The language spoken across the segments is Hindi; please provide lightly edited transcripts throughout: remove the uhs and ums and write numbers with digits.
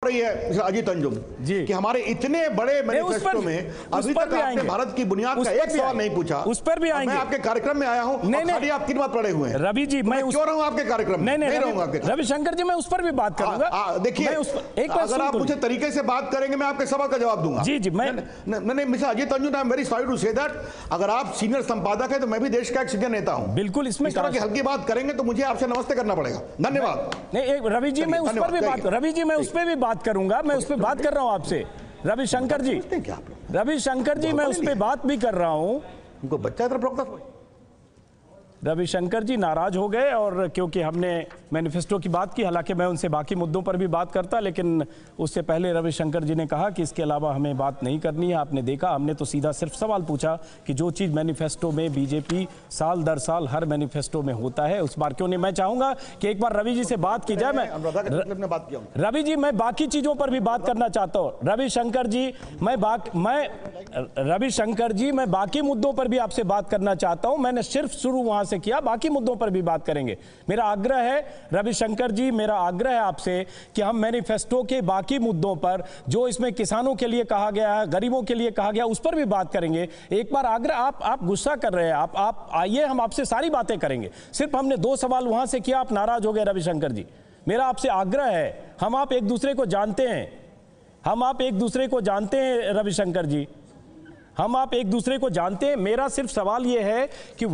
रही है अजीत अंजुम जी कि हमारे इतने बड़े मैनिफेस्टो में अभी तक आपने भारत की बुनियाद का एक सवाल नहीं पूछा। उस पर भी आएंगे। मैं आपके कार्यक्रम में आया हूं, खाली आप 3 बात पड़े हुए हैं। रवि जी मैं क्यों रहूं आपके कार्यक्रम में? नहीं रहूंगा आपके। रविशंकर जी मैं उस पर भी बात करूंगा। देखिए अगर आप मुझे तरीके से बात करेंगे मैं आपके सवाल का जवाब दूंगा। जी जी नहीं mister Ajit Anjum, I am very sorry to say that, अगर आप सीनियर संपादक है तो मैं भी देश का एक सीनियर नेता हूं। बिल्कुल इसमें इस तरह की हल्की बात करेंगे तो मुझे आपसे नमस्ते करना पड़ेगा। धन्यवाद। नहीं रवि जी मैं उस पर भी बात, रवि जी मैं उस पर भी बात करूंगा। मैं उस पर बात कर रहा हूं आपसे रविशंकर जी। रविशंकर जी मैं उस पर बात भी कर रहा हूं। उनको बच्चा तरफ रोकता। रविशंकर जी नाराज हो गए और क्योंकि हमने मैनिफेस्टो की बात की, हालांकि मैं उनसे बाकी मुद्दों पर भी बात करता, लेकिन उससे पहले रविशंकर जी ने कहा कि इसके अलावा हमें बात नहीं करनी है। आपने देखा हमने तो सीधा सिर्फ सवाल पूछा कि जो चीज़ मैनिफेस्टो में बीजेपी साल दर साल हर मैनिफेस्टो में होता है उस बार क्यों नहीं। मैं चाहूंगा कि एक बार रवि जी से बात की जाए। मैं रवि जी मैं बाकी चीज़ों पर भी बात करना चाहता हूँ। रविशंकर जी मैं बाकी मुद्दों पर भी आपसे बात करना चाहता हूँ। मैंने सिर्फ शुरू वहां से किया, बाकी मुद्दों पर भी बात करेंगे। मेरा आग्रह है रविशंकर जी, मेरा आग्रह है आपसे कि हम मैनिफेस्टो के बाकी मुद्दों पर, जो इसमें किसानों के लिए कहा गया है, गरीबों के लिए कहा गया, उस पर भी बात करेंगे। एक बार आग्रह, आप गुस्सा कर रहे हैं, आप आइए, हम आपसे सारी बातें करेंगे। सिर्फ हमने 2 सवाल वहां से किया, आप नाराज हो गए। रविशंकर जी मेरा आपसे आग्रह है, हम आप एक दूसरे को जानते हैं, रविशंकर जी हम आप एक दूसरे को जानते हैं। मेरा सिर्फ सवाल यह है कि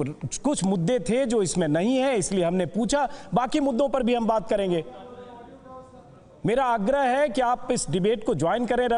कुछ मुद्दे थे जो इसमें नहीं है, इसलिए हमने पूछा। बाकी मुद्दों पर भी हम बात करेंगे। मेरा आग्रह है कि आप इस डिबेट को ज्वाइन करें। रवि